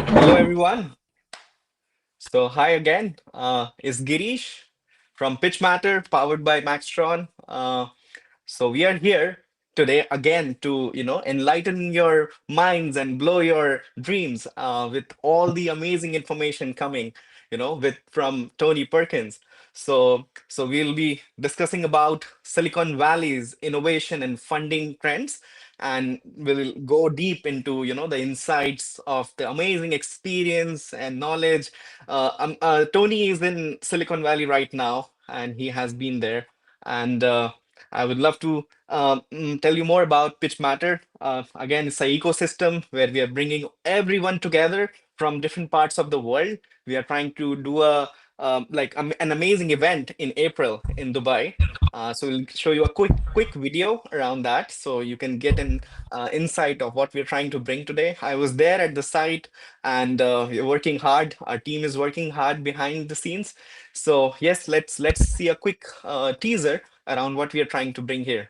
Hello, everyone. So, hi again. It's Girish from Pitch Matter, powered by Maxtron. So we are here today again to, enlighten your minds and blow your dreams with all the amazing information coming, with from Tony Perkins. So we'll be discussing about Silicon Valley's innovation and funding trends, and we'll go deep into, the insights of the amazing experience and knowledge. Tony is in Silicon Valley right now, and he has been there. And I would love to tell you more about Pitch Matter. Again, it's an ecosystem where we are bringing everyone together from different parts of the world. We are trying to do an amazing event in April in Dubai. So we'll show you a quick video around that, so you can get an insight of what we're trying to bring today. I was there at the site, and we're working hard. Our team is working hard behind the scenes. So yes, let's see a quick teaser around what we are trying to bring here.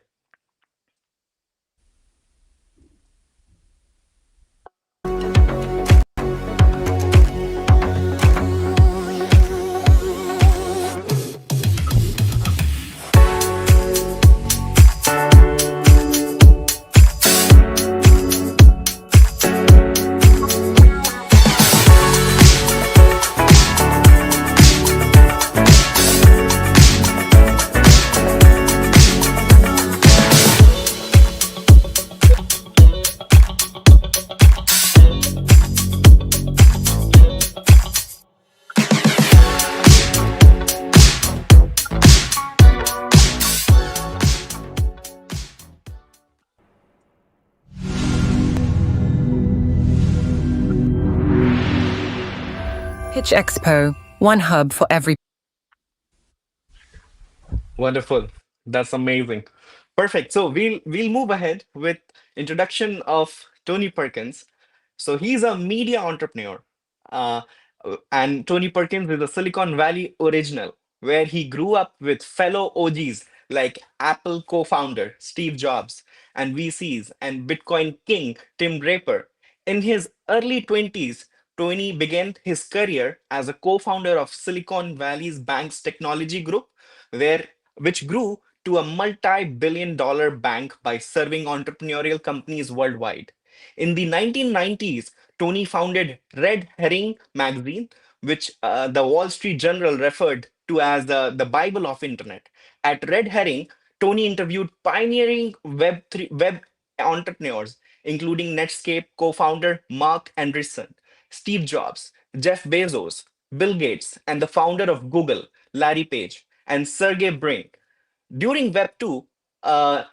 Pitch Expo, one hub for every. Wonderful. That's amazing. Perfect. So we'll move ahead with introduction of Tony Perkins. So he's a media entrepreneur. Uh, and Tony Perkins is a Silicon Valley original, where he grew up with fellow OGs like Apple co-founder Steve Jobs and VCs and Bitcoin king Tim Draper. In his early 20s, Tony began his career as a co-founder of Silicon Valley's bank's technology group, where which grew to a multi-billion-dollar bank by serving entrepreneurial companies worldwide. In the 1990s, Tony founded Red Herring magazine, which the Wall Street Journal referred to as the Bible of Internet. At Red Herring, Tony interviewed pioneering web entrepreneurs, including Netscape co-founder Mark Andreessen, Steve Jobs, Jeff Bezos, Bill Gates, and the founder of Google, Larry Page, and Sergey Brin. During Web 2,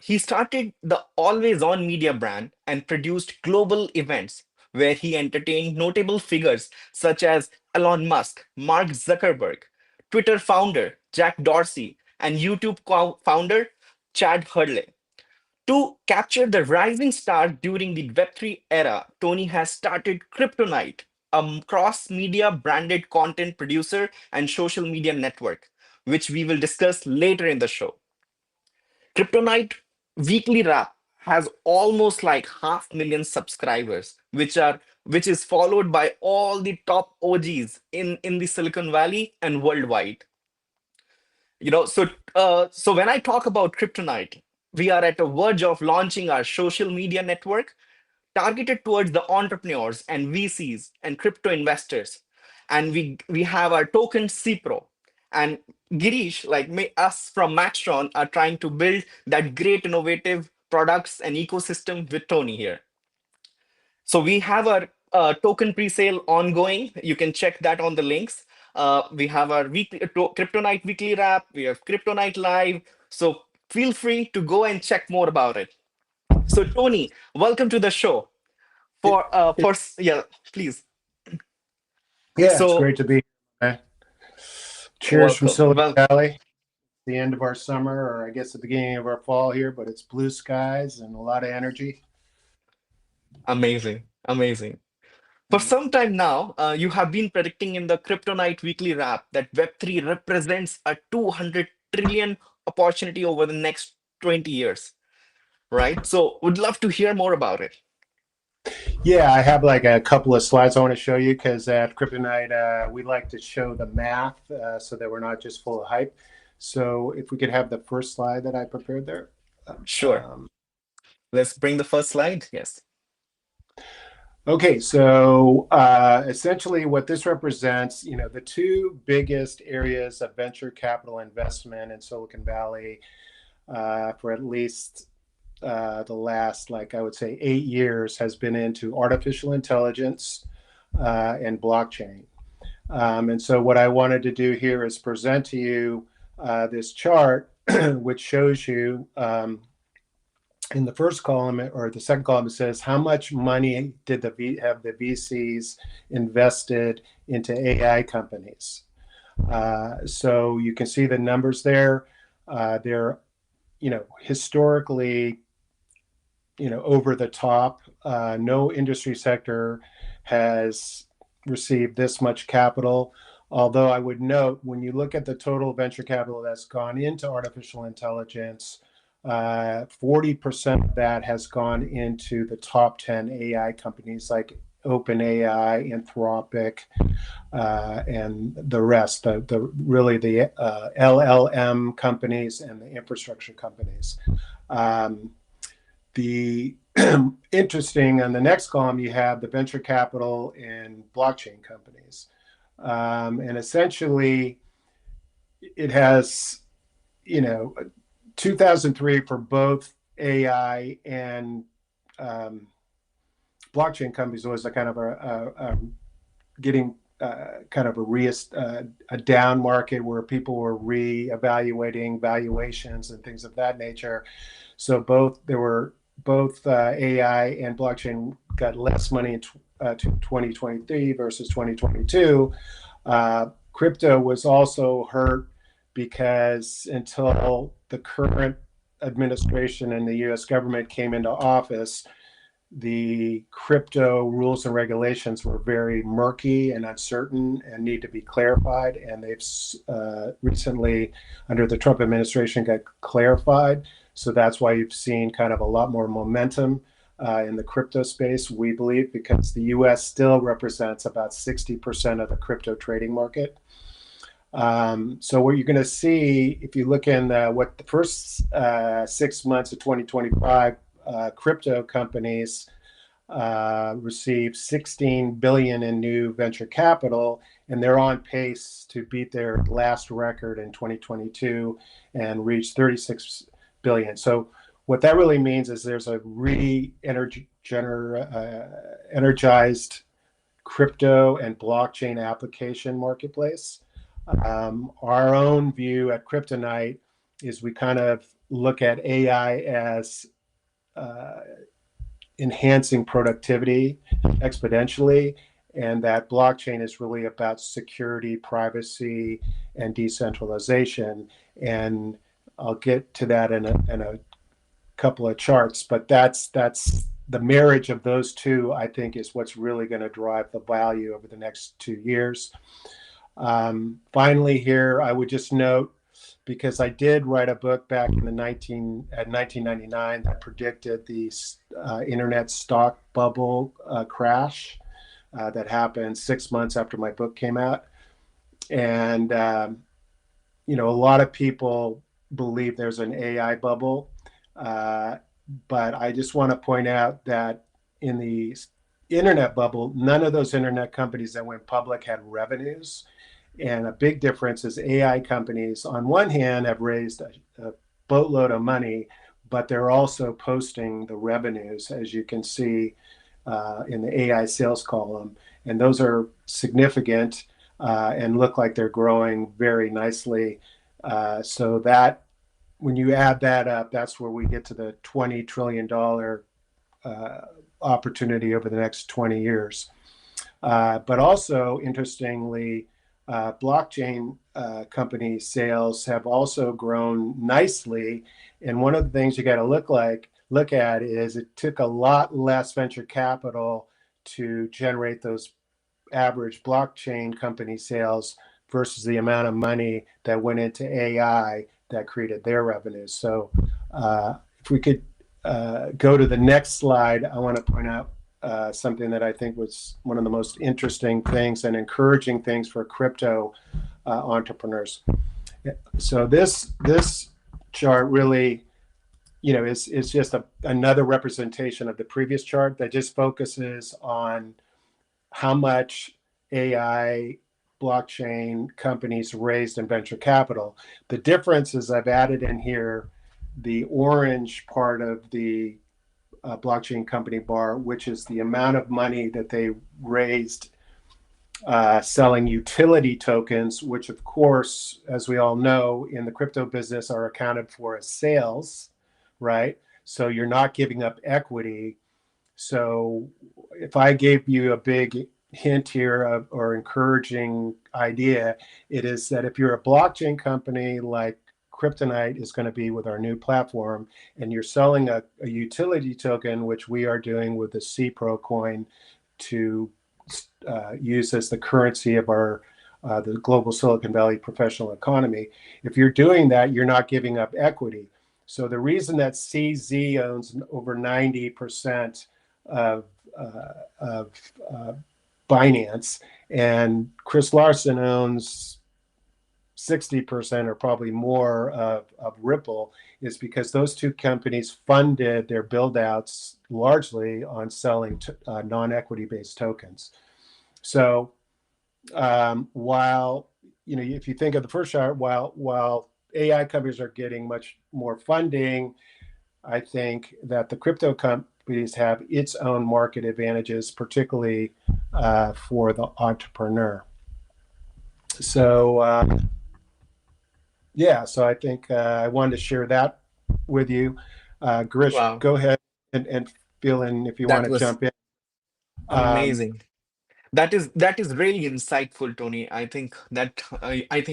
he started the Always On Media brand and produced global events where he entertained notable figures such as Elon Musk, Mark Zuckerberg, Twitter founder Jack Dorsey, and YouTube founder Chad Hurley. To capture the rising star during the Web3 era, Tony has started Kryptonite, a cross media branded content producer and social media network, which we will discuss later in the show. Kryptonite weekly wrap has almost like 500,000 subscribers, which is followed by all the top OGs in the Silicon Valley and worldwide. So when I talk about Kryptonite, we are at the verge of launching our social media network targeted towards the entrepreneurs and VCs and crypto investors. And we have our token CPRO. And Girish, like us from Maxtron, are trying to build that great innovative products and ecosystem with Tony here. So we have our token pre-sale ongoing. You can check that on the links. We have our weekly Kryptonite weekly wrap. We have Kryptonite live. So feel free to go and check more about it. So Tony, welcome to the show. It, Yeah, please. yeah, it's So great to be here. Cheers from welcome. Silicon Well, Valley. The end of our summer, or I guess the beginning of our fall here, but it's blue skies and a lot of energy. amazing, amazing. For some time now, you have been predicting in the Kryptonite weekly wrap that Web3 represents a 200 trillion opportunity over the next 20 years, right? So would love to hear more about it. Yeah, I have like a couple of slides I want to show you because at Kryptonite, we like to show the math so that we're not just full of hype. So if we could have the first slide that I prepared there. Sure. Um, Let's bring the first slide. Yes. okay, so essentially what this represents, the two biggest areas of venture capital investment in Silicon Valley for at least the last, like I would say, 8 years has been into artificial intelligence and blockchain. And so what I wanted to do here is present to you this chart, which shows you in the first column or the second column, it says how much money did have the VCs invested into AI companies. So you can see the numbers there. They're historically over the top. No industry sector has received this much capital. Although I would note, when you look at the total venture capital that's gone into artificial intelligence, 40% of that has gone into the top 10 AI companies like OpenAI, Anthropic, and the rest, really the LLM companies and the infrastructure companies. The interesting on the next column, you have the venture capital in blockchain companies. And essentially, it has, 2003 for both AI and blockchain companies was a kind of a getting kind of a down market where people were re-evaluating valuations and things of that nature. So both AI and blockchain got less money in 2023 versus 2022. Crypto was also hurt because until the current administration and the U.S. government came into office, the crypto rules and regulations were very murky and uncertain and need to be clarified. And they've recently, under the Trump administration, got clarified. So that's why you've seen kind of a lot more momentum in the crypto space, we believe, because the US still represents about 60% of the crypto trading market. So what you're going to see, if you look in what the first 6 months of 2025, crypto companies received 16 billion in new venture capital, and they're on pace to beat their last record in 2022 and reach 36 billion. So what that really means is there's a energized crypto and blockchain application marketplace. Our own view at Kryptonite is we kind of look at AI as enhancing productivity exponentially, and that blockchain is really about security, privacy, and decentralization. And I'll get to that in a couple of charts, but that's the marriage of those two, I think, is what's really going to drive the value over the next 2 years. Finally, here I would just note, because I did write a book back in 1999 that predicted the internet stock bubble crash that happened 6 months after my book came out. And a lot of people believe there's an AI bubble, but I just want to point out that in the internet bubble, none of those internet companies that went public had revenues. And a big difference is AI companies, on one hand, have raised a boatload of money, but they're also posting the revenues, as you can see in the AI sales column. And those are significant and look like they're growing very nicely. So that, when you add that up, that's where we get to the $20 trillion opportunity over the next 20 years. But also, interestingly, blockchain company sales have also grown nicely. And one of the things you got to look at is it took a lot less venture capital to generate those average blockchain company sales versus the amount of money that went into AI that created their revenues. So if we could go to the next slide, I want to point out something that I think was one of the most interesting things and encouraging things for crypto entrepreneurs. So this chart really, is just another representation of the previous chart that just focuses on how much AI blockchain companies raised in venture capital. The difference is I've added in here the orange part of the blockchain company bar, which is the amount of money that they raised selling utility tokens, which of course, as we all know, in the crypto business are accounted for as sales, right? So you're not giving up equity. So if I gave you a big hint here or encouraging idea, it is that if you're a blockchain company like Kryptonite is going to be with our new platform, and you're selling a utility token, which we are doing with the CPRO coin to use as the currency of our the global Silicon Valley professional economy. If you're doing that, you're not giving up equity. So the reason that CZ owns over 90% of Binance and Chris Larson owns 60% or probably more of Ripple is because those two companies funded their build outs largely on selling non-equity based tokens. So while, if you think of the first chart, while AI companies are getting much more funding, I think that the crypto companies have its own market advantages, particularly for the entrepreneur. So so I think I wanted to share that with you. Girish, Wow, go ahead and fill in if you want that to was jump in. Um, amazing. That is really insightful, Tony. I think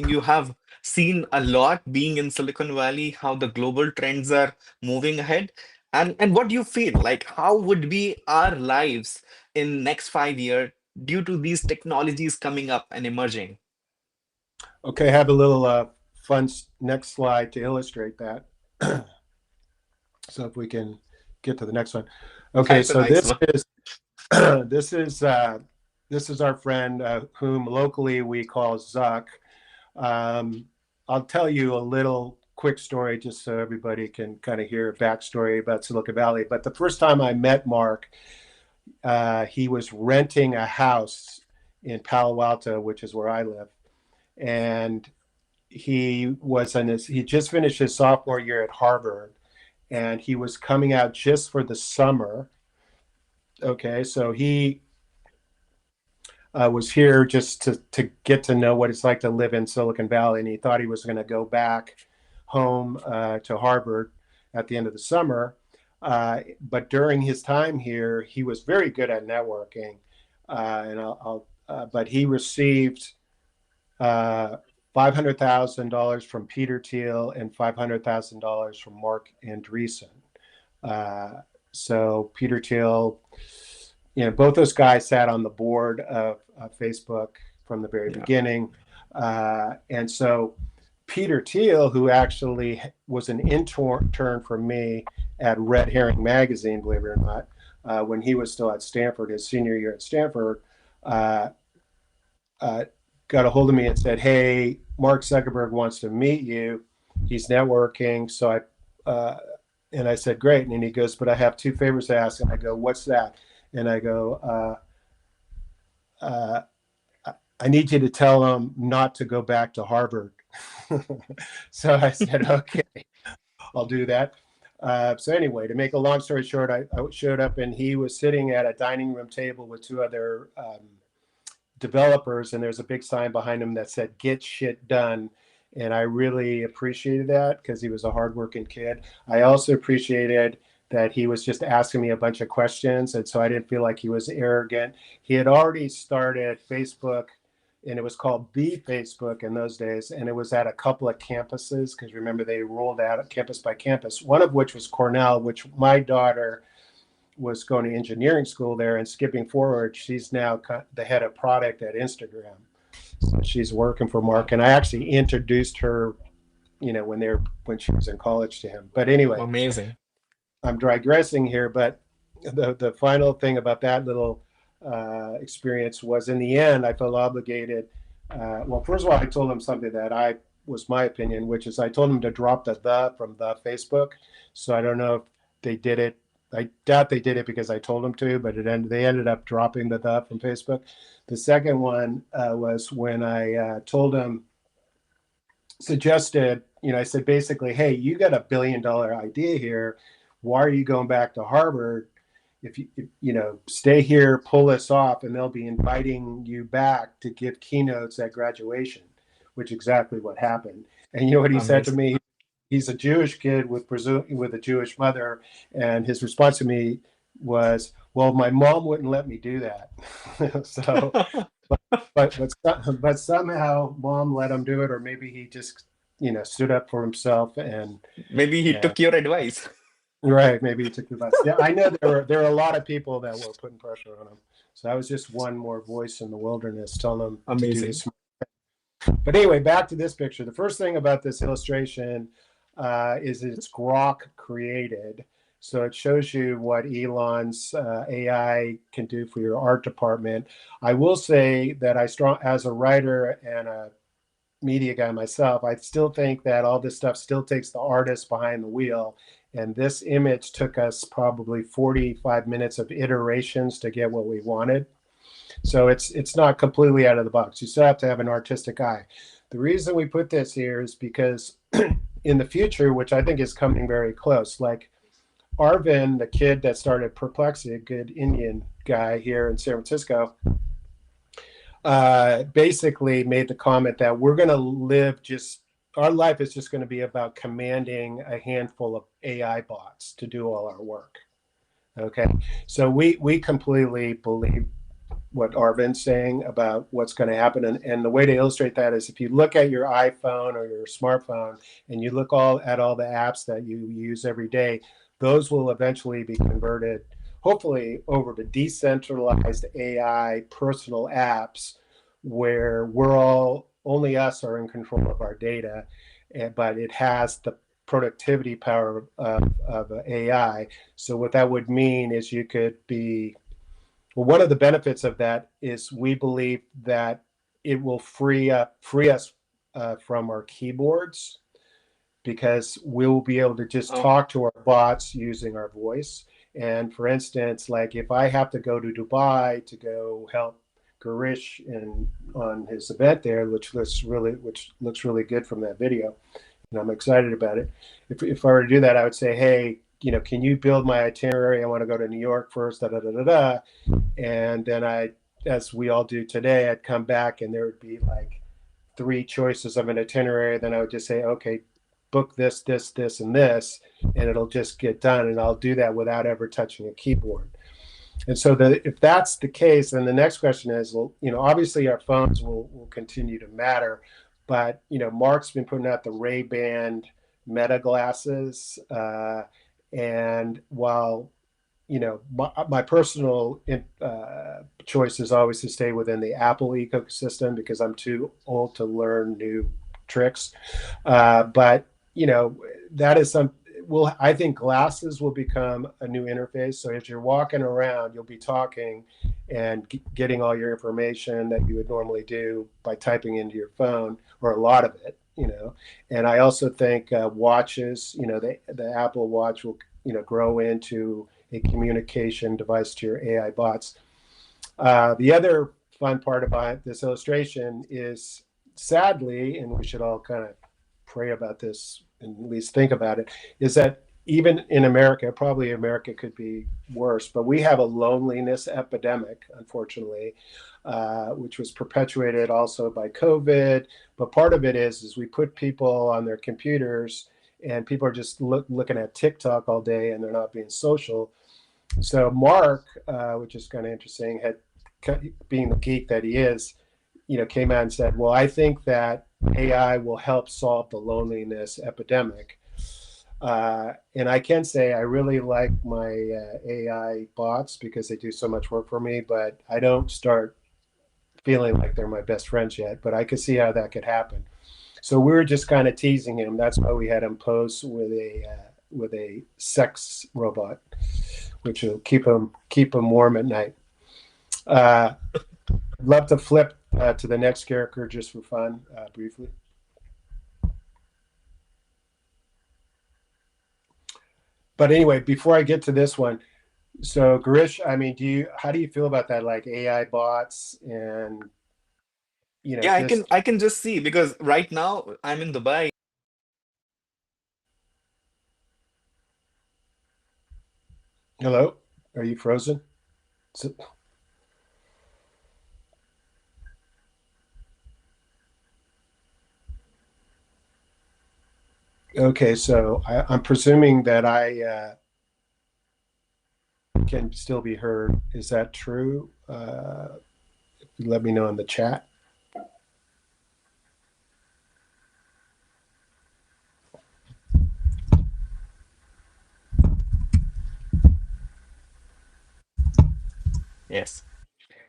you have seen a lot being in Silicon Valley, how the global trends are moving ahead, and what do you feel like? How would be our lives in next 5 years due to these technologies coming up and emerging? okay, have a little fun next slide to illustrate that. So if we can get to the next one. Okay, That's a so nice this one. is this is this is our friend whom locally we call Zuck. Um, I'll tell you a little quick story just so everybody can kind of hear a backstory about Silicon Valley. But the first time I met Mark, he was renting a house in Palo Alto, which is where I live, and he just finished his sophomore year at Harvard, and he was coming out just for the summer. Okay, so he was here just to get to know what it's like to live in Silicon Valley, and he thought he was going to go back home to Harvard at the end of the summer. But during his time here, he was very good at networking, but he received $500,000 from Peter Thiel and $500,000 from Mark Andreessen. So Peter Thiel, both those guys sat on the board of Facebook from the very Yeah. beginning. And so Peter Thiel, who actually was an intern for me at Red Herring Magazine, believe it or not, when he was still at Stanford, his senior year at Stanford, uh, got a hold of me and said, "Hey, Mark Zuckerberg wants to meet you. He's networking." And I said, "Great." And he goes, "But I have two favors to ask." And I go, "What's that?" And I go, "I need you to tell him not to go back to Harvard." So I said, "Okay, I'll do that." So anyway, to make a long story short, I showed up and he was sitting at a dining room table with two other developers, and there's a big sign behind him that said "Get shit done." And I really appreciated that because he was a hardworking kid. I also appreciated that he was just asking me a bunch of questions, and so I didn't feel like he was arrogant. He had already started Facebook, and it was called the Facebook in those days, and it was at a couple of campuses because remember they rolled out campus by campus, one of which was Cornell, which my daughter was going to engineering school there, and skipping forward, she's now the head of product at Instagram. So she's working for Mark, and I actually introduced her, when she was in college to him. But anyway, Amazing. I'm digressing here. But the final thing about that little experience was, in the end, I felt obligated. Well, first of all, I told him something that I was my opinion, which is I told him to drop the from the Facebook. So I don't know if they did it. I doubt they did it because I told them to, but they ended up dropping the from Facebook. The second one was when I told him, suggested, I said basically, hey, you got $1 billion idea here. Why are you going back to Harvard? If you stay here, pull this off, and they'll be inviting you back to give keynotes at graduation, which is exactly what happened. And you know what he said to Amazing. me? He's a Jewish kid with a Jewish mother, and his response to me was, "Well, my mom wouldn't let me do that." So, but somehow mom let him do it, or maybe he just stood up for himself Maybe he and took your advice. right, maybe he took the advice. Yeah, I know there are a lot of people that were putting pressure on him. So I was just one more voice in the wilderness telling him to do Amazing. this. But anyway, back to this picture. The first thing about this illustration is it's Grok created. So it shows you what Elon's AI can do for your art department. I will say that as a writer and a media guy myself, I still think that all this stuff still takes the artist behind the wheel. And this image took us probably 45 minutes of iterations to get what we wanted. So it's not completely out of the box. You still have to have an artistic eye. The reason we put this here is because in the future, which I think is coming very close, like Arvin, the kid that started Perplexity, a good Indian guy here in San Francisco, basically made the comment that we're going to our life is just going to be about commanding a handful of AI bots to do all our work. Okay. So we completely believe what Arvind's saying about what's going to happen. And the way to illustrate that is if you look at your iPhone or your smartphone and you look at all the apps that you use every day, those will eventually be converted, hopefully, over to decentralized AI personal apps where only us are in control of our data, but it has the productivity power of AI. So what that would mean is you could be, well, one of the benefits of that is we believe that it will free us from our keyboards, because we'll be able to just Oh, talk to our bots using our voice. And for instance, like if I have to go to Dubai to go help Girish on his event there, which looks really good from that video, and I'm excited about it. If I were to do that, I would say, hey, can you build my itinerary? I want to go to New York first, da da da da da. And then as we all do today, I'd come back and there would be like 3 choices of an itinerary. Then I would just say, okay, book this, this, this, and this, and it'll just get done. And I'll do that without ever touching a keyboard. And so if that's the case, then the next question is, well, obviously our phones will continue to matter, but, Mark's been putting out the Ray-Ban Meta glasses. And while, my personal choice is always to stay within the Apple ecosystem because I'm too old to learn new tricks. But, that is I think glasses will become a new interface. So as you're walking around, you'll be talking and getting all your information that you would normally do by typing into your phone, or a lot of it, And I also think watches, the Apple Watch will, grow into a communication device to your AI bots. The other fun part about this illustration is, sadly, and we should all kind of pray about this and at least think about it, is that even in America, probably America could be worse, but we have a loneliness epidemic, unfortunately, which was perpetuated also by COVID. But part of it is we put people on their computers and people are just looking at TikTok all day and they're not being social. So Mark, which is kind of interesting, being the geek that he is, came out and said, well, I think that AI will help solve the loneliness epidemic. And I can say I really like my AI bots because they do so much work for me, but I don't start feeling like they're my best friends yet, but I could see how that could happen. So we were just kind of teasing him. That's why we had him pose with a sex robot, which will keep them warm at night. I'd love to flip to the next character just for fun, briefly. But anyway, before I get to this one, so Girish, I mean, how do you feel about that, like AI bots and Yeah, just I can just see because right now I'm in Dubai. hello? Are you frozen? So, okay, so I'm presuming that I can still be heard. Is that true? Let me know in the chat. Yes.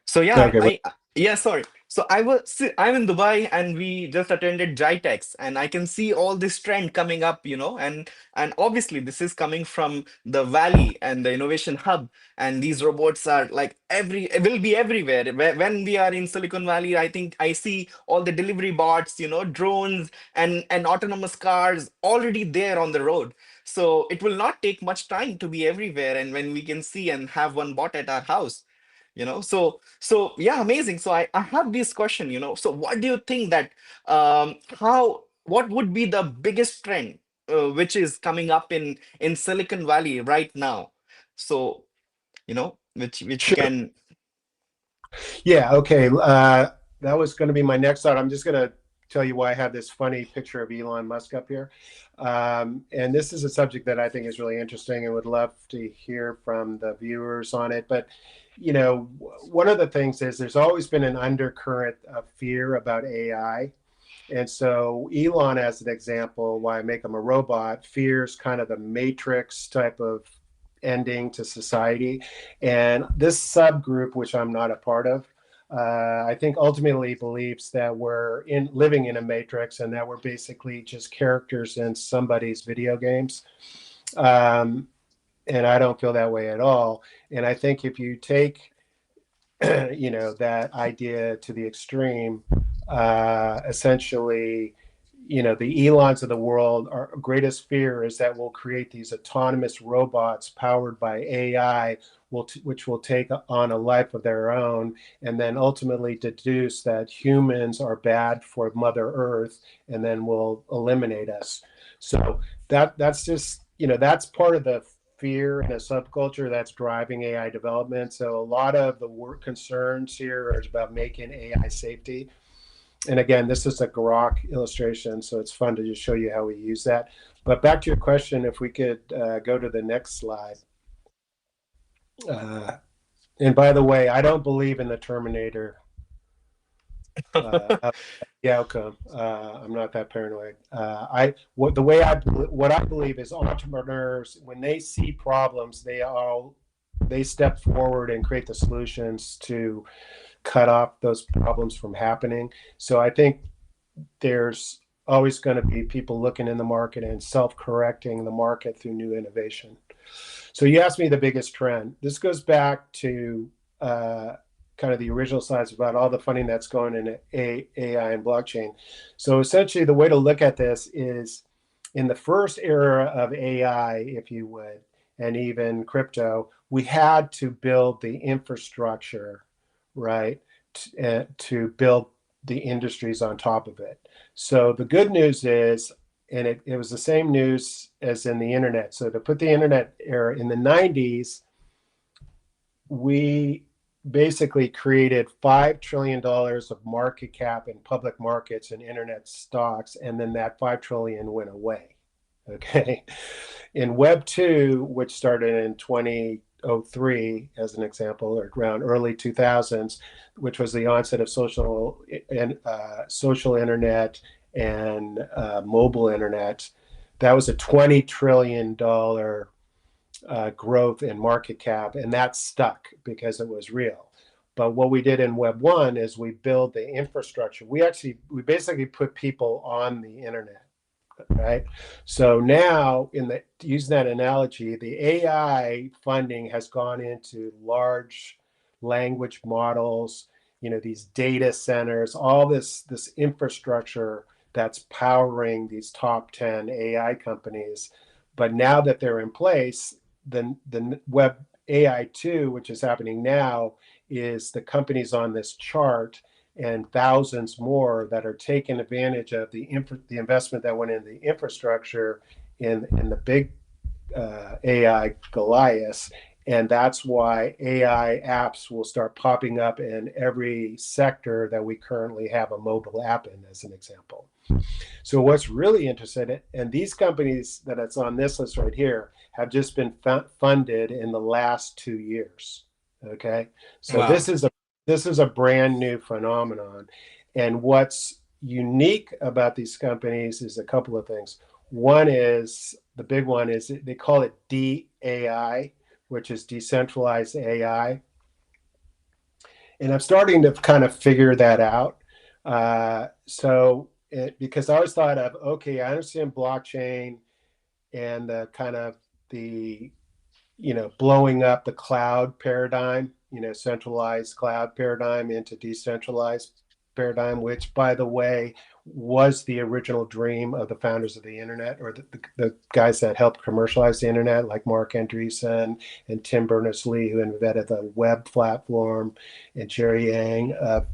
So yeah, Okay, yeah, sorry. So I'm in Dubai and we just attended GITEX and I can see all this trend coming up, and obviously this is coming from the Valley and the Innovation Hub, and these robots are like will be everywhere. When we are in Silicon Valley, I think I see all the delivery bots, drones and autonomous cars already there on the road. So it will not take much time to be everywhere, and when we can see and have one bot at our house. So yeah, amazing. So I have this question, so what do you think that how what would be the biggest trend which is coming up in Silicon Valley right now? So which you sure. can. Yeah, okay. That was going to be my next thought. I'm just going to tell you why I have this funny picture of Elon Musk up here. And this is a subject that I think is really interesting and would love to hear from the viewers on it. But, one of the things is there's always been an undercurrent of fear about AI. And so Elon, as an example, why I make him a robot, fears kind of the matrix type of ending to society. And this subgroup, which I'm not a part of, I think ultimately believes that we're living in a matrix and that we're basically just characters in somebody's video games. Um, and I don't feel that way at all. And I think if you take that idea to the extreme, essentially, the Elons of the world, our greatest fear is that we'll create these autonomous robots powered by AI, which will take on a life of their own, and then ultimately deduce that humans are bad for Mother Earth, and then will eliminate us. So that's just, that's part of the fear and a subculture that's driving AI development. So a lot of the work concerns here are about making AI safety. And again, this is a Grok illustration, so it's fun to just show you how we use that. But back to your question, if we could go to the next slide. Uh, and by the way, I don't believe in the Terminator the outcome. I'm not that paranoid. What I believe is entrepreneurs, when they see problems, they step forward and create the solutions to cut off those problems from happening. So I think there's always going to be people looking in the market and self-correcting the market through new innovation. So you asked me the biggest trend. This goes back to kind of the original slides about all the funding that's going into AI and blockchain. So essentially, the way to look at this is in the first era of AI, if you would, and even crypto, we had to build the infrastructure, right, to build the industries on top of it. So the good news is, and it was the same news as in the internet. So to put the internet era in the 90s, we basically created $5 trillion of market cap in public markets and internet stocks, and then that 5 trillion went away. Okay. In Web 2, which started in 2003, as an example, or around early 2000s, which was the onset of social internet and mobile internet, that was a $20 trillion growth in market cap, and that stuck because it was real. But what we did in Web 1 is we build the infrastructure. We basically put people on the internet. right? So now, using that analogy, the AI funding has gone into large language models, these data centers, all this infrastructure that's powering these top 10 AI companies. But now that they're in place, the web AI 2, which is happening now, is the companies on this chart and thousands more that are taking advantage of the investment that went in the infrastructure in the big AI Goliaths. And that's why AI apps will start popping up in every sector that we currently have a mobile app in, as an example. So what's really interesting, and these companies that it's on this list right here have just been funded in the last 2 years. Okay, so Wow. this is a brand new phenomenon, and what's unique about these companies is a couple of things. One is the big one is they call it DAI, which is decentralized AI, and I'm starting to kind of figure that out. Because I always thought of, okay, I understand blockchain and the kind of the blowing up the cloud paradigm, centralized cloud paradigm into decentralized paradigm, which, by the way, was the original dream of the founders of the internet, or the guys that helped commercialize the internet, like Mark Andreessen and Tim Berners-Lee, who invented the web platform, and Jerry Yang of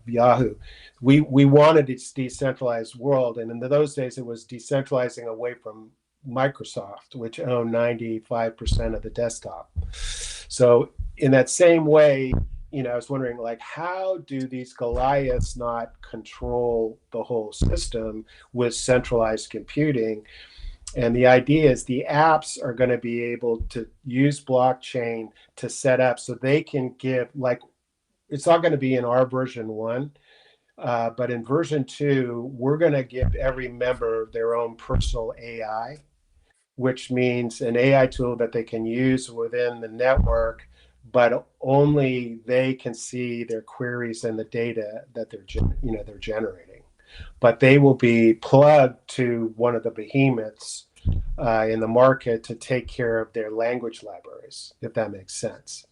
Yahoo. We wanted this decentralized world, and in those days, it was decentralizing away from Microsoft, which owned 95% of the desktop. So in that same way, I was wondering, like, how do these Goliaths not control the whole system with centralized computing? And the idea is the apps are going to be able to use blockchain to set up so they can give, like, it's not going to be in our version 1. But in version 2, we're going to give every member their own personal AI, which means an AI tool that they can use within the network, but only they can see their queries and the data that they're generating. But they will be plugged to one of the behemoths in the market to take care of their language libraries, if that makes sense.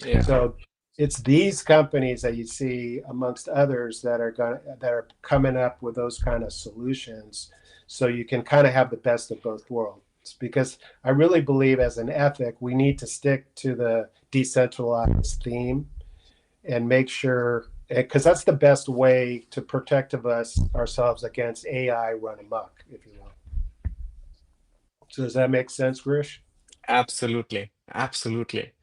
Yeah. So it's these companies that you see, amongst others, that are coming up with those kind of solutions, so you can kind of have the best of both worlds. Because I really believe, as an ethic, we need to stick to the decentralized theme and make sure, because that's the best way to protect ourselves against AI run amok, if you will. So does that make sense, Girish? Absolutely. Absolutely.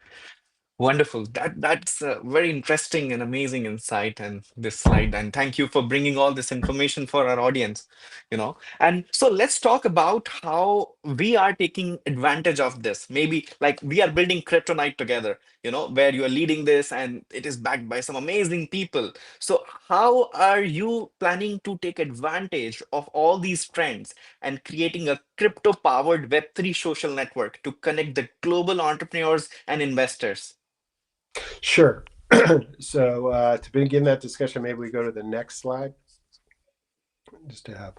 Wonderful. That's a very interesting and amazing insight and this slide. And thank you for bringing all this information for our audience. And so let's talk about how we are taking advantage of this. Maybe like we are building Kryptonite together, where you are leading this and it is backed by some amazing people. So how are you planning to take advantage of all these trends and creating a crypto-powered Web3 social network to connect the global entrepreneurs and investors? Sure. So to begin that discussion, maybe we go to the next slide, just to have.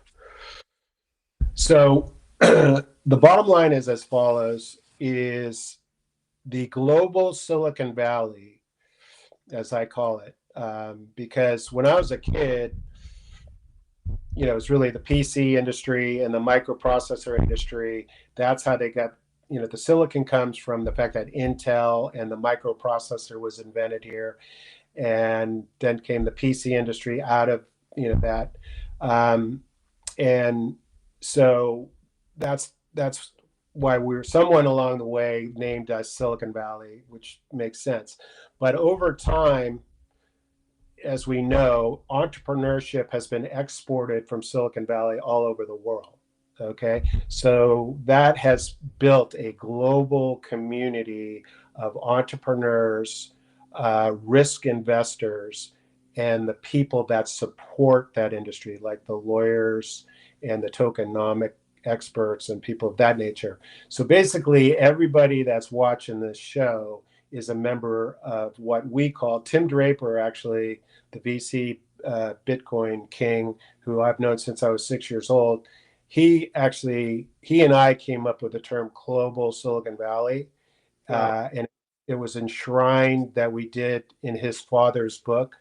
So the bottom line is as follows: is the global Silicon Valley, as I call it, because when I was a kid, it's really the PC industry and the microprocessor industry. That's how they got, the silicon comes from the fact that Intel and the microprocessor was invented here. And then came the PC industry out of, that. And so that's why we're someone along the way named us Silicon Valley, which makes sense. But over time, as we know, entrepreneurship has been exported from Silicon Valley all over the world. Okay, so that has built a global community of entrepreneurs, risk investors, and the people that support that industry, like the lawyers and the tokenomic experts and people of that nature. So basically, everybody that's watching this show is a member of what we call, Tim Draper, actually, the VC Bitcoin king, who I've known since I was 6 years old. He and I came up with the term global Silicon Valley, Wow. and it was enshrined that we did in his father's book,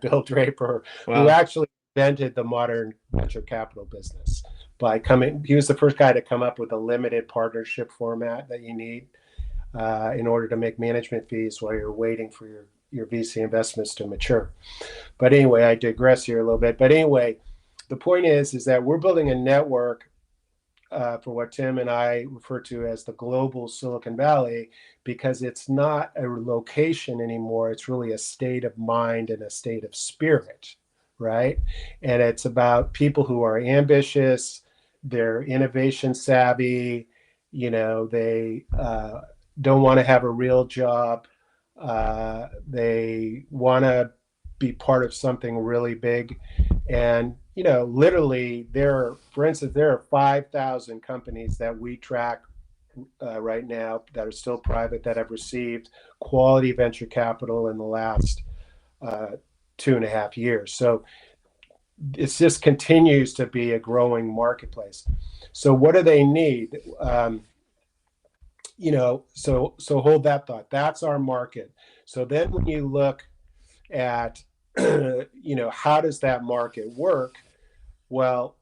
Bill Draper, who Wow. actually invented the modern venture capital business by coming. He was the first guy to come up with a limited partnership format that you need in order to make management fees while you're waiting for your VC investments to mature. But anyway, I digress here a little bit. But anyway, the point is that we're building a network for what Tim and I refer to as the global Silicon Valley, because it's not a location anymore. It's really a state of mind and a state of spirit, right? And it's about people who are ambitious, they're innovation savvy, they don't want to have a real job. They want to be part of something really big. And, literally for instance, there are 5,000 companies that we track right now that are still private that have received quality venture capital in the last 2.5 years. So it just continues to be a growing marketplace. So what do they need? So hold that thought. That's our market. So then when you look at, how does that market work? Well,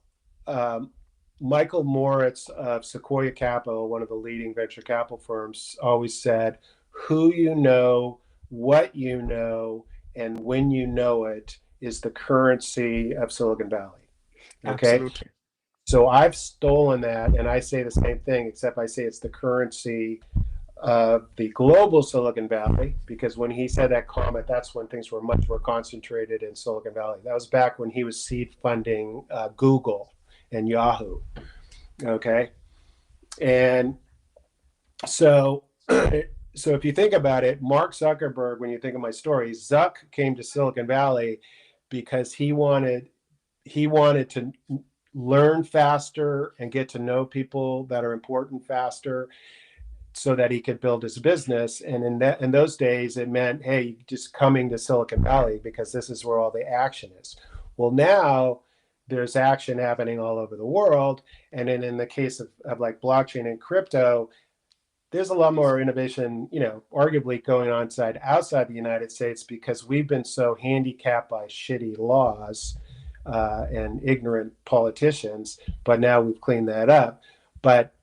Michael Moritz of Sequoia Capital, one of the leading venture capital firms, always said, who you know, what you know, and when you know it is the currency of Silicon Valley. Okay. Absolutely. So I've stolen that, and I say the same thing, except I say it's the currency of the global Silicon Valley, because when he said that comment, that's when things were much more concentrated in Silicon Valley. That was back when he was seed funding Google and Yahoo. Okay. And so, so if you think about it, Mark Zuckerberg, when you think of my story, Zuck came to Silicon Valley because he wanted to learn faster and get to know people that are important faster, so that he could build his business. And in those days, it meant, hey, just coming to Silicon Valley because this is where all the action is. Well, now there's action happening all over the world. And then in the case of like blockchain and crypto, there's a lot more innovation, arguably going on outside the United States, because we've been so handicapped by shitty laws and ignorant politicians. But now we've cleaned that up. But,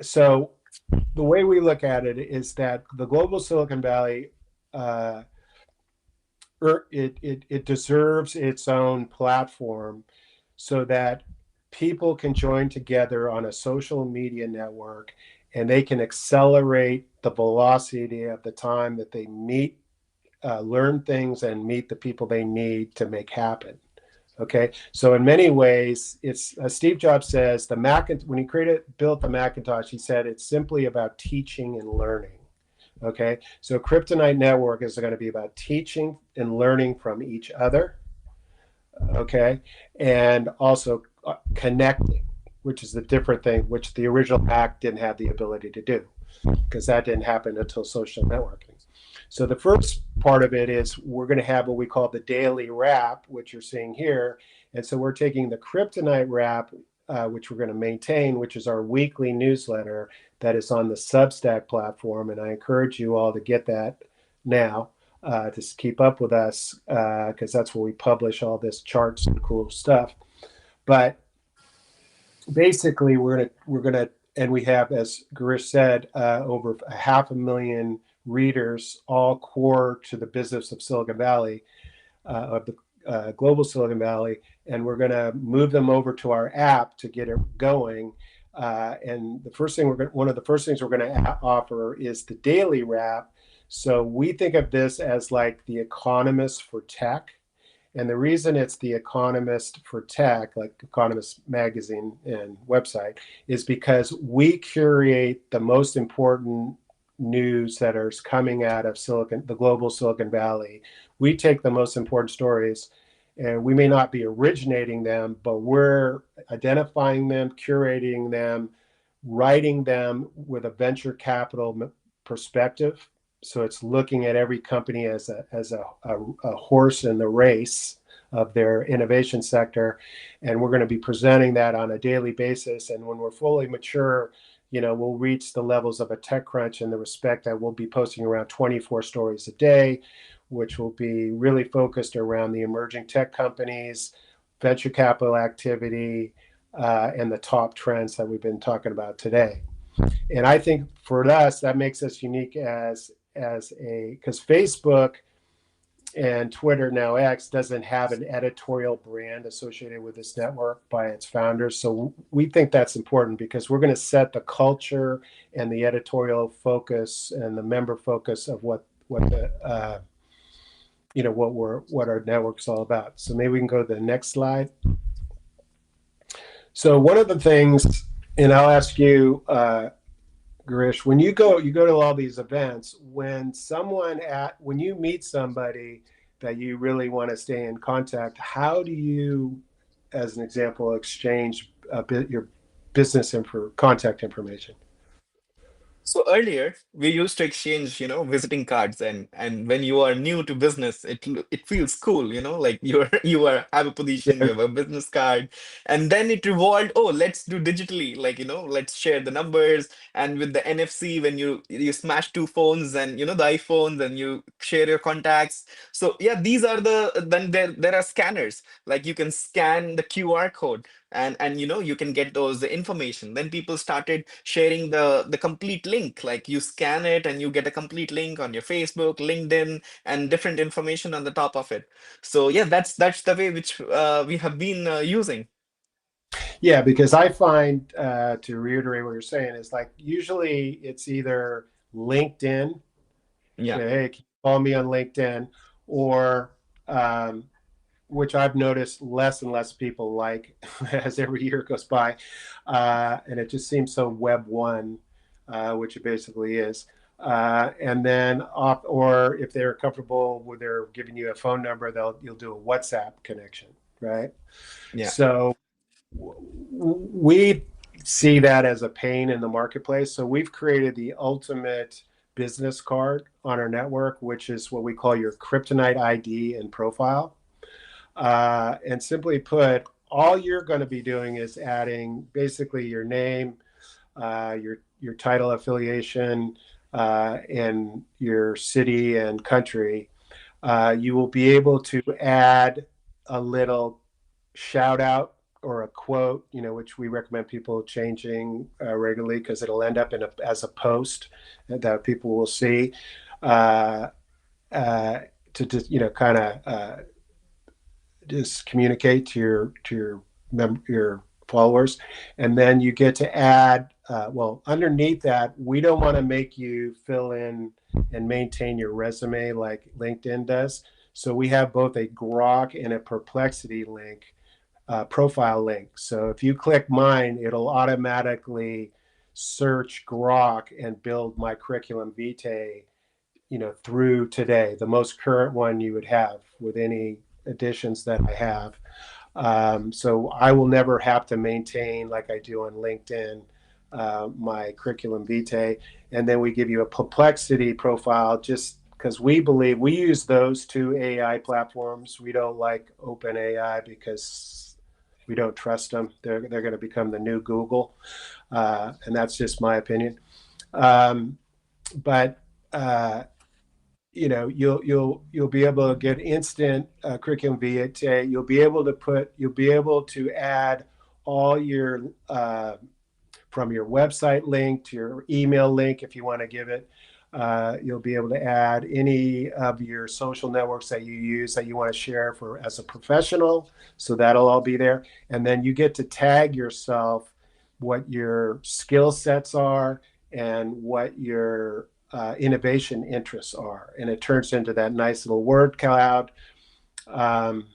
so the way we look at it is that the global Silicon Valley, it deserves its own platform, so that people can join together on a social media network, and they can accelerate the velocity of the time that they meet, learn things, and meet the people they need to make happen. Okay, so in many ways, it's Steve Jobs says when he built the Macintosh, he said it's simply about teaching and learning. Okay, so Kryptonite Network is going to be about teaching and learning from each other. Okay, and also connecting, which is a different thing, which the original Mac didn't have the ability to do, because that didn't happen until social networking. So the first part of it is we're going to have what we call the daily wrap, which you're seeing here. And so we're taking the Kryptonite wrap, which we're going to maintain, which is our weekly newsletter that is on the Substack platform. And I encourage you all to get that now to keep up with us, because that's where we publish all this charts and cool stuff. But basically, we're gonna, and we have, as Girish said, over 500,000 readers, all core to the business of Silicon Valley, of the global Silicon Valley, and we're going to move them over to our app to get it going. And one of the first things we're going to offer is the daily wrap. So we think of this as like the Economist for tech. And the reason it's the Economist for tech, like Economist magazine and website, is because we curate the most important news that is coming out of the global Silicon Valley. We take the most important stories, and we may not be originating them, but we're identifying them, curating them, writing them with a venture capital perspective. So it's looking at every company as a horse in the race of their innovation sector. And we're going to be presenting that on a daily basis. And when we're fully mature, we'll reach the levels of a TechCrunch in the respect that we'll be posting around 24 stories a day, which will be really focused around the emerging tech companies, venture capital activity, and the top trends that we've been talking about today. And I think for us, that makes us unique because Facebook and Twitter, now X, doesn't have an editorial brand associated with this network by its founders. So we think that's important because we're going to set the culture and the editorial focus and the member focus of what our network's all about. So maybe we can go to the next slide. So one of the things, and I'll ask you, Girish, when you go to all these events, when you meet somebody that you really want to stay in contact, how do you, as an example, exchange your business contact information? So earlier we used to exchange, visiting cards, and when you are new to business, it feels cool, like you are have a position, you Yeah, have a business card, and then it evolved. Oh, let's do digitally, like let's share the numbers, and with the NFC, when you smash two phones and the iPhones, and you share your contacts. So yeah, these are then there are scanners, like you can scan the QR code, and you can get those information. Then people started sharing the complete link, like you scan it and you get a complete link on your Facebook, LinkedIn, and different information on the top of it. So yeah, that's the way which we have been using. yeah, because I find, to reiterate what you're saying, is like usually it's either LinkedIn, Yeah. hey, can you call me on LinkedIn, or which I've noticed less and less people like as every year goes by. And it just seems so Web 1, which it basically is. And then or if they're comfortable with they're giving you a phone number, you'll do a WhatsApp connection, right? Yeah. So we see that as a pain in the marketplace. So we've created the ultimate business card on our network, which is what we call your Kryptonite ID and profile. And simply put, all you're going to be doing is adding basically your name, your title affiliation, and your city and country. You will be able to add a little shout out or a quote, which we recommend people changing regularly because it'll end up as a post that people will see, uh, uh, to just kind of just communicate to your followers. And then you get to add, well, underneath that, we don't want to make you fill in and maintain your resume like LinkedIn does. So we have both a Grok and a Perplexity link, profile link. So if you click mine, it'll automatically search Grok and build my curriculum vitae, through today, the most current one you would have with any additions that I have. So I will never have to maintain, like I do on LinkedIn, my curriculum vitae. And then we give you a Perplexity profile just because we use those two AI platforms. We don't like open AI because we don't trust them. They're going to become the new Google. And that's just my opinion. But you'll be able to get instant curriculum vitae. You'll be able to add all your from your website link to your email link if you want to give it. You'll be able to add any of your social networks that you use that you want to share for as a professional. So that'll all be there. And then you get to tag yourself what your skill sets are and what your innovation interests are. And it turns into that nice little word cloud. Um,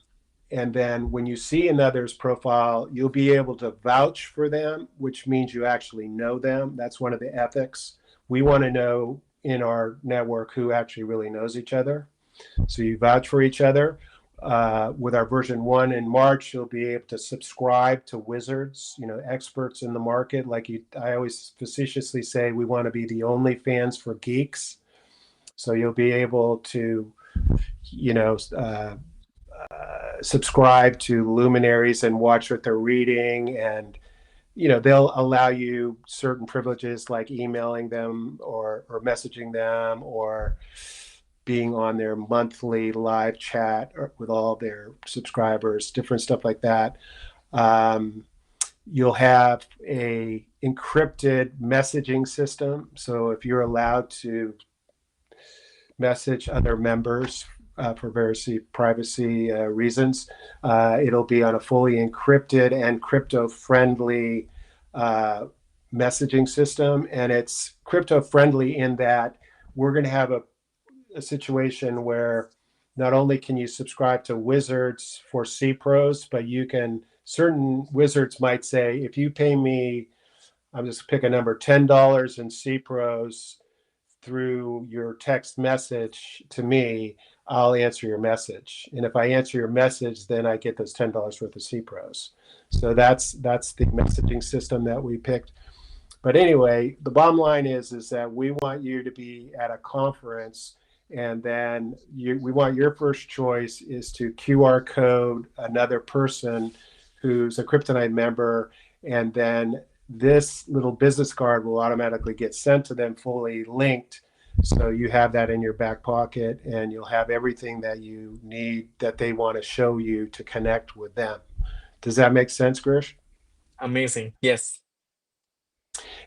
and then when you see another's profile, you'll be able to vouch for them, which means you actually know them. That's one of the ethics. We want to know in our network who actually really knows each other. So you vouch for each other. With our version 1 in March, you'll be able to subscribe to wizards, experts in the market. I always facetiously say, we want to be the only fans for geeks. So you'll be able to, subscribe to luminaries and watch what they're reading, and they'll allow you certain privileges like emailing them or messaging them or being on their monthly live chat with all their subscribers, different stuff like that. um, you'll have a encrypted messaging system, so if you're allowed to message other members for various privacy reasons. It'll be on a fully encrypted and crypto friendly messaging system. And it's crypto friendly in that we're going to have a situation where not only can you subscribe to wizards for C pros, but certain wizards might say, if you pay me, I'm just pick a number, $10 in C pros through your text message to me, I'll answer your message. And if I answer your message, then I get those $10 worth of C pros. So that's the messaging system that we picked. But anyway, the bottom line is that we want you to be at a conference, and then we want your first choice is to QR code another person who's a Kryptonite member, and then this little business card will automatically get sent to them fully linked. So you have that in your back pocket, and you'll have everything that you need that they want to show you to connect with them. Does that make sense, Girish? Amazing. Yes.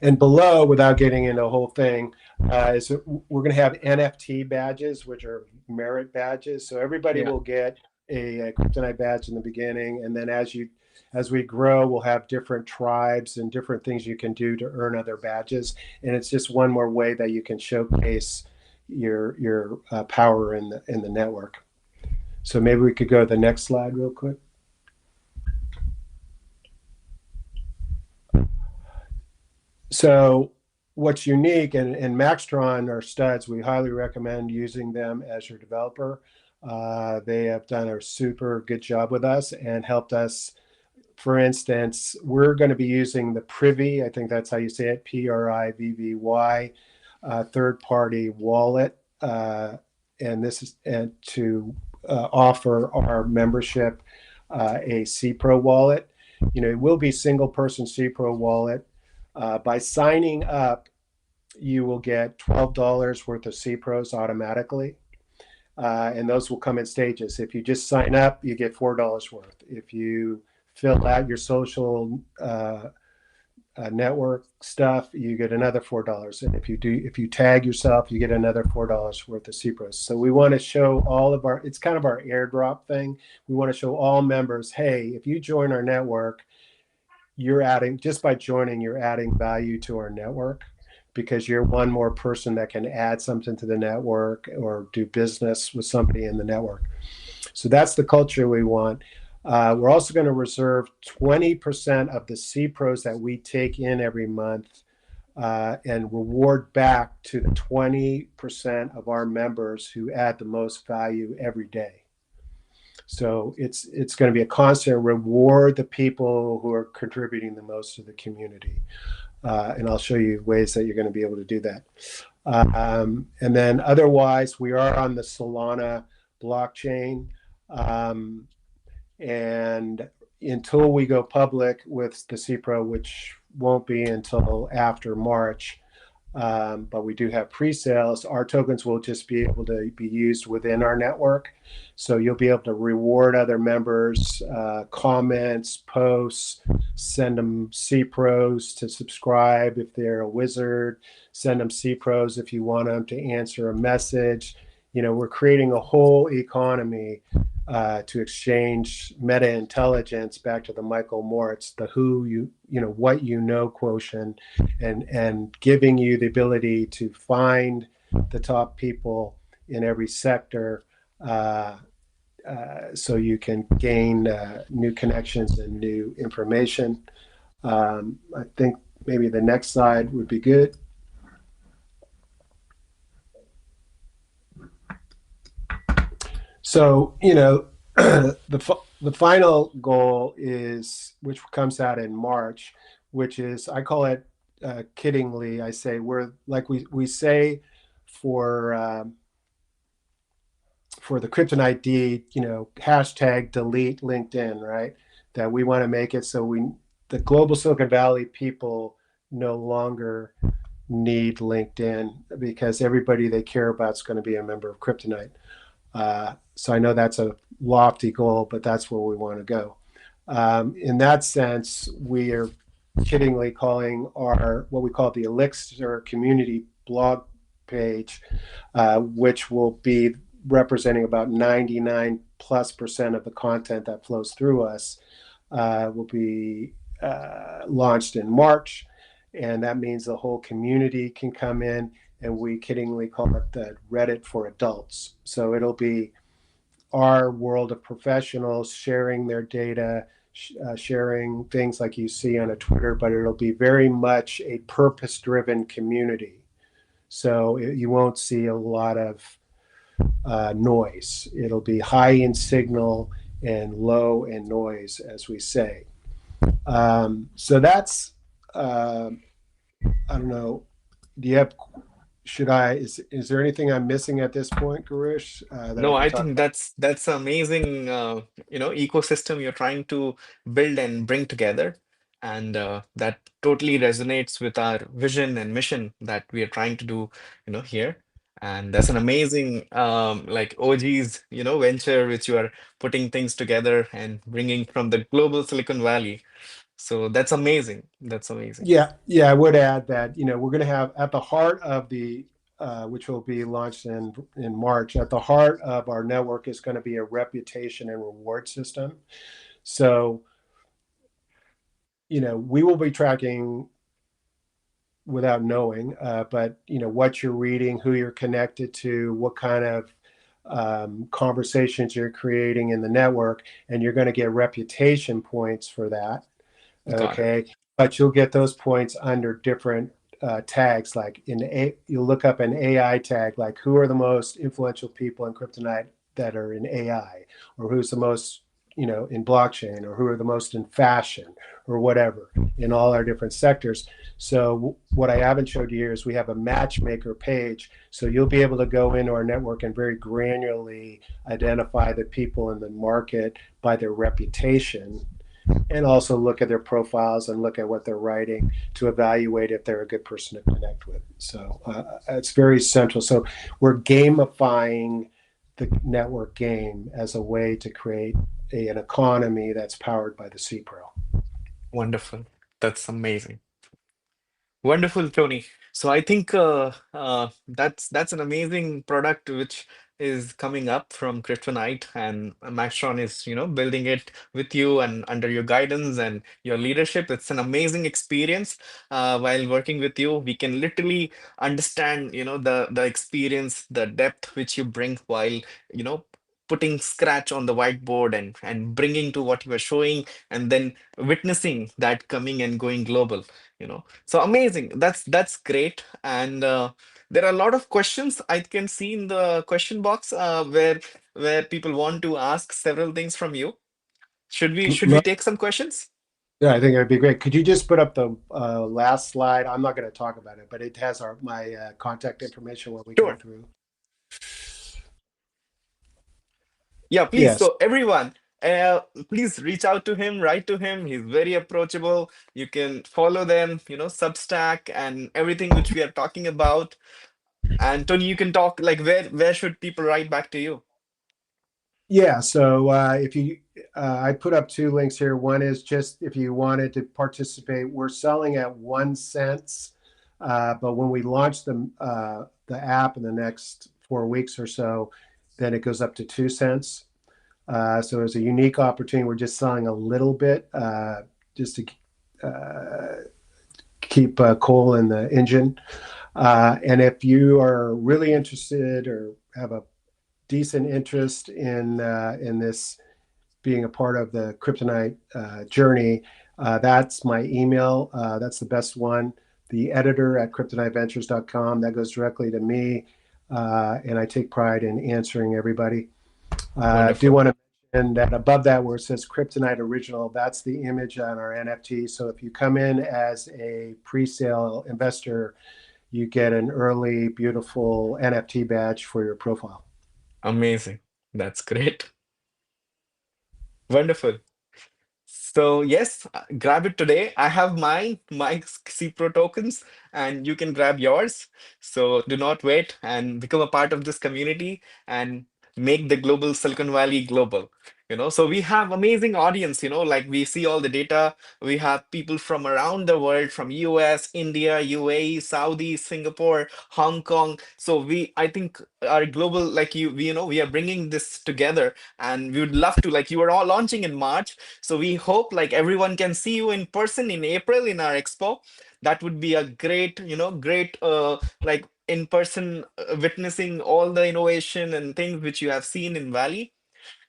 And below, without getting into the whole thing, is we're going to have NFT badges, which are merit badges. So everybody Yeah. will get a Kryptonite badge in the beginning, and then as we grow, we'll have different tribes and different things you can do to earn other badges. And it's just one more way that you can showcase your power in the network. So maybe we could go to the next slide real quick. So what's unique, and Maxtron are studs. We highly recommend using them as your developer. They have done a super good job with us and helped us. For instance, we're going to be using the Privy, I think that's how you say it, Privvy, third-party wallet, and this is to offer our membership a CPRO wallet. It will be single-person CPRO wallet. By signing up, you will get $12 worth of CPROs automatically. And those will come in stages. If you just sign up, you get $4 worth. If you fill out your social network stuff, you get another $4. And if you tag yourself, you get another $4 worth of CPROs. So we want to show it's kind of our airdrop thing. We want to show all members, hey, if you join our network, just by joining, you're adding value to our network, because you're one more person that can add something to the network or do business with somebody in the network. So that's the culture we want. We're also going to reserve 20% of the CPROs that we take in every month and reward back to the 20% of our members who add the most value every day. So it's going to be a constant reward the people who are contributing the most to the community. And I'll show you ways that you're going to be able to do that. And then otherwise, we are on the Solana blockchain. And until we go public with the CPRO, which won't be until after March, but we do have pre-sales, our tokens will just be able to be used within our network. So you'll be able to reward other members, comments, posts, send them CPROs to subscribe if they're a wizard, send them CPROs if you want them to answer a message. We're creating a whole economy to exchange meta intelligence back to the Michael Moritz, the what quotient, and giving you the ability to find the top people in every sector, so you can gain new connections and new information. I think maybe the next slide would be good. So, the final goal is, which comes out in March, which is, I call it kiddingly, I say, we're like we say for for the Kryptonite deed, hashtag delete LinkedIn, right? That we want to make it so the global Silicon Valley people no longer need LinkedIn because everybody they care about is going to be a member of Kryptonite. So I know that's a lofty goal, but that's where we want to go. In that sense, we are kiddingly calling our what we call the Elixir community blog page, which will be representing about 99+% of the content that flows through us, will be launched in March. And that means the whole community can come in, and we kiddingly call it the Reddit for adults. So it'll be our world of professionals sharing their data, sharing things like you see on a Twitter, but it'll be very much a purpose-driven community. So you won't see a lot of noise. It'll be high in signal and low in noise, as we say. So that's, I don't know, do you have, is there anything I'm missing at this point, Girish, that I No, can I talk think about? that's amazing, ecosystem you're trying to build and bring together, and that totally resonates with our vision and mission that we are trying to do, here. And that's an amazing, like OG's, venture which you are putting things together and bringing from the global Silicon Valley. So that's amazing. That's amazing. Yeah, I would add that, we're going to have at the heart of the, which will be launched in March, at the heart of our network is going to be a reputation and reward system. So, we will be tracking without knowing, but what you're reading, who you're connected to, what kind of conversations you're creating in the network, and you're going to get reputation points for that. Got it. Okay, but you'll get those points under different tags. Like you'll look up an AI tag, like who are the most influential people in Kryptonite that are in AI, or who's the most in blockchain, or who are the most in fashion, or whatever, in all our different sectors. So what I haven't showed you here is we have a matchmaker page, so you'll be able to go into our network and very granularly identify the people in the market by their reputation, and also look at their profiles and look at what they're writing to evaluate if they're a good person to connect with. So it's very central. So we're gamifying the network game as a way to create an economy that's powered by the CPRO. Wonderful. That's amazing. Wonderful, Tony. So I think that's an amazing product which is coming up from Kryptonite, and Maxtron is, building it with you and under your guidance and your leadership. It's an amazing experience. While working with you, we can literally understand, the experience, the depth which you bring while, putting scratch on the whiteboard and bringing to what you are showing, and then witnessing that coming and going global. So amazing. That's great. And there are a lot of questions I can see in the question box, where people want to ask several things from you. Should we take some questions? Yeah, I think it'd be great. Could you just put up the last slide? I'm not going to talk about it, but it has my contact information where we go Sure. through. Yeah, please. Yes. So everyone, uh, please reach out to him, write to him. He's very approachable. You can follow them, Substack and everything which we are talking about. And Tony, you can talk like where should people write back to you? Yeah, so if you, I put up two links here. One is just if you wanted to participate, we're selling at 1 cent, but when we launch the app in the next 4 weeks or so, then it goes up to 2 cents. So it's a unique opportunity. We're just selling a little bit, just to keep coal in the engine. And if you are really interested or have a decent interest in this being a part of the Kryptonite journey, that's my email. That's the best one. The editor at kryptoniteventures.com. That goes directly to me, and I take pride in answering everybody. I do Wonderful. want to mention that above that, where it says Kryptonite Original, that's the image on our NFT. So if you come in as a pre-sale investor, you get an early, beautiful NFT badge for your profile. Amazing. That's great. Wonderful. So yes, grab it today. I have my CPRO tokens, and you can grab yours. So do not wait and become a part of this community and make the global Silicon Valley global. So we have amazing audience, like we see all the data. We have people from around the world, from US, India, UAE, Saudi, Singapore, Hong Kong. So I think our global, like we are bringing this together, and we would love to, like you are all launching in March. So we hope like everyone can see you in person in April in our expo. That would be a great like in person witnessing all the innovation and things which you have seen in Valley.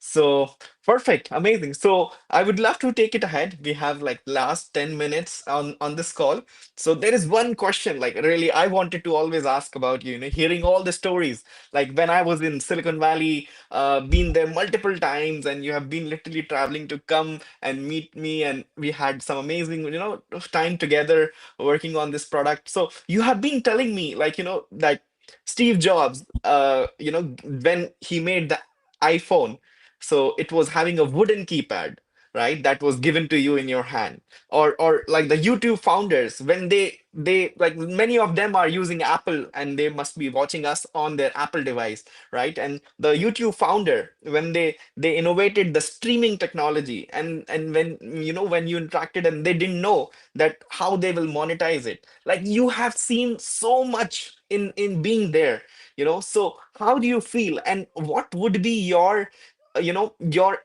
So perfect, amazing. So I would love to take it ahead. We have like last 10 minutes on this call. So there is one question, like really I wanted to always ask about you, hearing all the stories. Like when I was in Silicon Valley, been there multiple times, and you have been literally traveling to come and meet me, and we had some amazing, time together working on this product. So you have been telling me like, that Steve Jobs, when he made the iPhone, so it was having a wooden keypad, right? That was given to you in your hand. Or like the YouTube founders, when they like many of them are using Apple, and they must be watching us on their Apple device, right? And the YouTube founder, when they innovated the streaming technology, and when you interacted and they didn't know that how they will monetize it. Like you have seen so much in being there, so how do you feel, and what would be your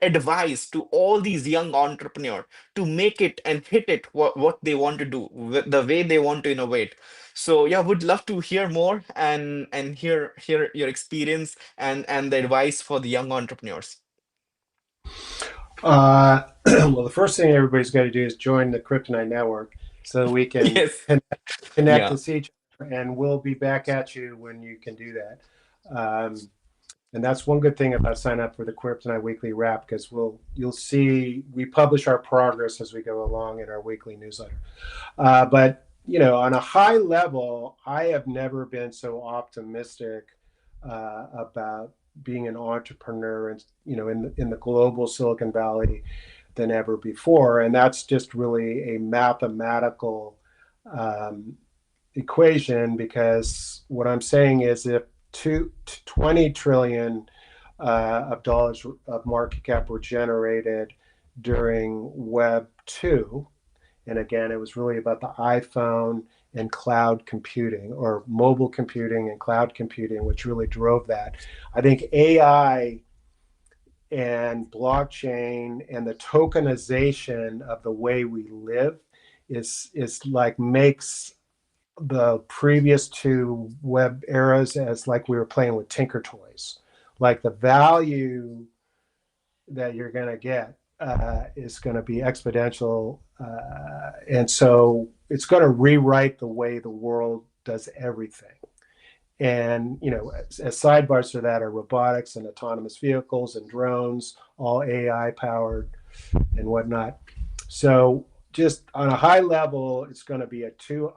advice to all these young entrepreneurs to make it and hit it what they want to do, the way they want to innovate? So yeah, would love to hear more and hear your experience and the advice for the young entrepreneurs. Well, the first thing everybody's got to do is join the Kryptonite network so we can Yes. connect Yeah. and see each other, and we'll be back at you when you can do that. Um, and that's one good thing about sign up for the Kryptonite Weekly Wrap, because you'll see we publish our progress as we go along in our weekly newsletter. But on a high level, I have never been so optimistic about being an entrepreneur, and in the global Silicon Valley than ever before. And that's just really a mathematical um, equation, because what I'm saying is if 20 trillion of dollars of market cap were generated during Web 2, and again, it was really about the iPhone and cloud computing, or mobile computing and cloud computing, which really drove that. I think AI and blockchain and the tokenization of the way we live is like makes the previous two web eras as like we were playing with Tinker Toys. Like the value that you're going to get is going to be exponential. And so it's going to rewrite the way the world does everything. And, as sidebars to that are robotics and autonomous vehicles and drones, all AI powered and whatnot. So just on a high level, it's going to be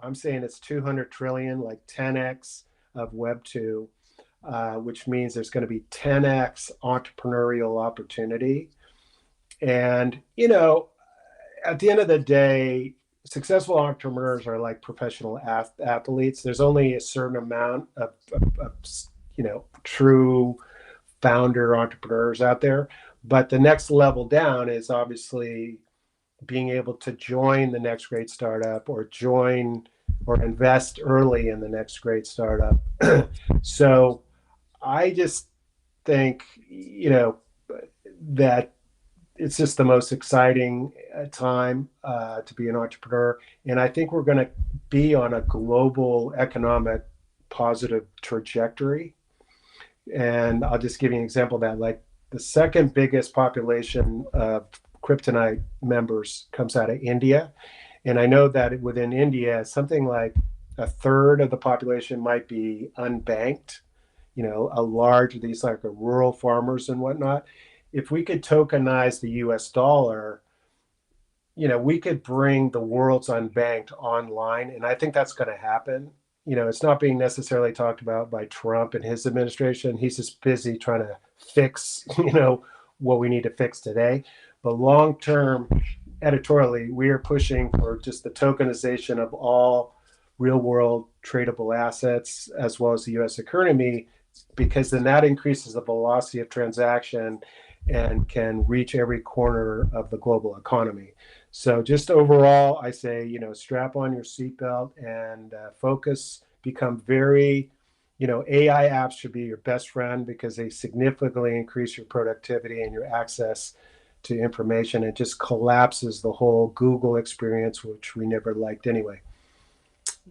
I'm saying it's 200 trillion, like 10x of Web 2, which means there's going to be 10x entrepreneurial opportunity. And, at the end of the day, successful entrepreneurs are like professional athletes. There's only a certain amount of true founder entrepreneurs out there. But the next level down is obviously being able to join the next great startup, or join or invest early in the next great startup. So I just think, that it's just the most exciting time to be an entrepreneur. And I think we're going to be on a global economic positive trajectory. And I'll just give you an example of that. Like the second biggest population of Kryptonite members comes out of India. And I know that within India, something like a third of the population might be unbanked, a large, these like rural farmers and whatnot. If we could tokenize the US dollar, we could bring the world's unbanked online. And I think that's going to happen. it's not being necessarily talked about by Trump and his administration. He's just busy trying to fix, what we need to fix today. But long term, editorially, we are pushing for just the tokenization of all real world tradable assets as well as the US economy, because then that increases the velocity of transaction and can reach every corner of the global economy. So just overall, I say, strap on your seatbelt and focus, become very, AI apps should be your best friend because they significantly increase your productivity and your access to information. It just collapses the whole Google experience, which we never liked anyway.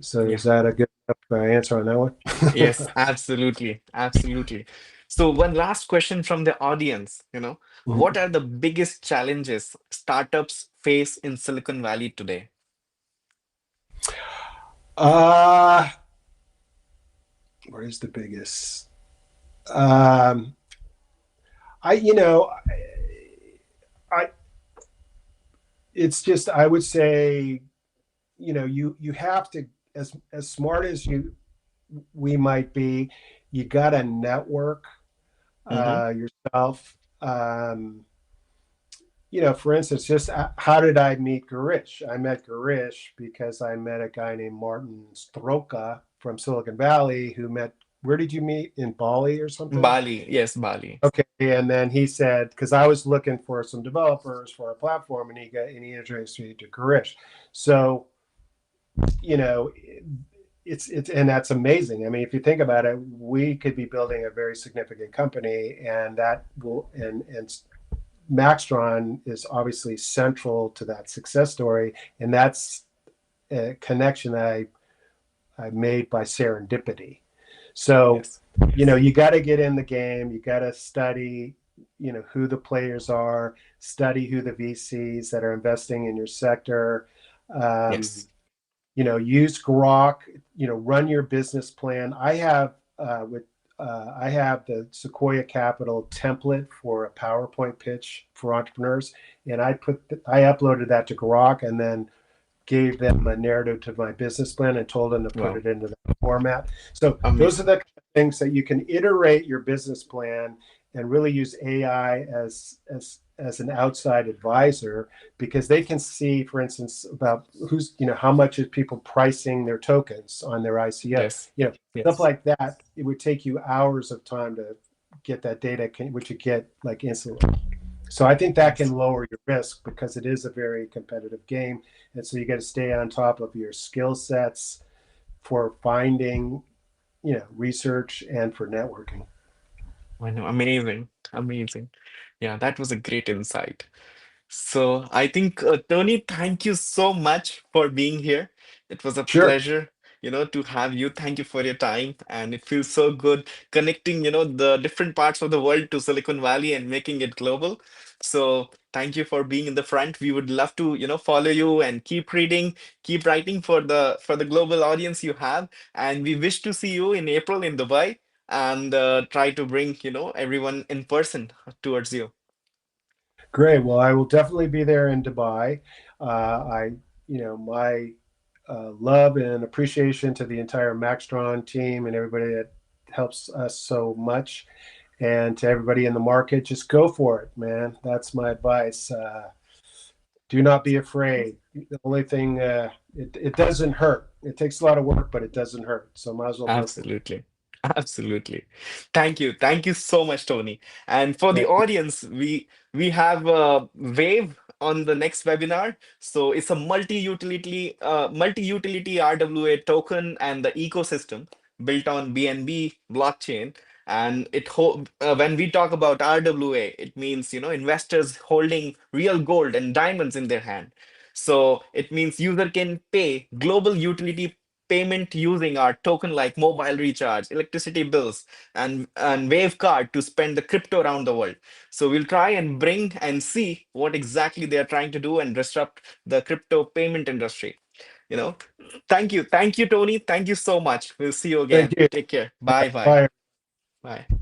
So Yeah. is that a good enough answer on that one? Yes, absolutely. Absolutely. So one last question from the audience, what are the biggest challenges startups face in Silicon Valley today? uh, what is the biggest? Um, I, I, it's just, I would say, you have to, as smart as we might be, you got to network Mm-hmm. yourself. For instance, just how did I meet Girish? I met Girish because I met a guy named Martin Stroka from Silicon Valley who met, where did you meet? In Bali or something? Bali, yes, Bali. Okay. And then he said, because I was looking for some developers for our platform, and he introduced me to Girish. So, you know, it's and that's amazing. I mean, if you think about it, we could be building a very significant company, and that will and Maxtron is obviously central to that success story, and that's a connection that I made by serendipity. So, Yes. you got to get in the game. You got to study, who the players are, study who the VCs that are investing in your sector. Um, Yes. Use Grok. Run your business plan. I have the Sequoia Capital template for a PowerPoint pitch for entrepreneurs, and I uploaded that to Grok, and then gave them a narrative to my business plan and told them to put Wow. it into that format. So those are Amazing. the things that you can iterate your business plan and really use AI as an outside advisor, because they can see, for instance, about how much is people pricing their tokens on their ICO. Yes. Stuff Yes. like that. It would take you hours of time to get that data, which you get like instantly. So I think that can Yes. lower your risk because it is a very competitive game. And so you got to stay on top of your skill sets for finding, research and for networking. I know. Amazing. Amazing. Yeah, that was a great insight. So I think, Tony, thank you so much for being here. It was a Sure. pleasure, to have you. Thank you for your time. And it feels so good connecting, the different parts of the world to Silicon Valley and making it global. So thank you for being in the front. We would love to, follow you and keep reading, keep writing for the global audience you have. And we wish to see you in April in Dubai and try to bring, everyone in person towards you. Great. Well, I will definitely be there in Dubai. My love and appreciation to the entire Maxtron team and everybody that helps us so much. And to everybody in the market, just go for it, man. That's my advice. Do not be afraid. The only thing, it doesn't hurt. It takes a lot of work, but it doesn't hurt. So might as well go for Absolutely. Absolutely. Thank you. Thank you so much, Tony. And for the it. audience, we have a Wave on the next webinar. So it's a multi-utility RWA token and the ecosystem built on BNB blockchain. And when we talk about RWA, it means, investors holding real gold and diamonds in their hand. So it means user can pay global utility payment using our token like mobile recharge, electricity bills, and Wave card to spend the crypto around the world. So we'll try and bring and see what exactly they are trying to do and disrupt the crypto payment industry. You know, thank you, Tony. Thank you so much. We'll see you Thank again. you. Take care. Bye, bye, Bye. bye.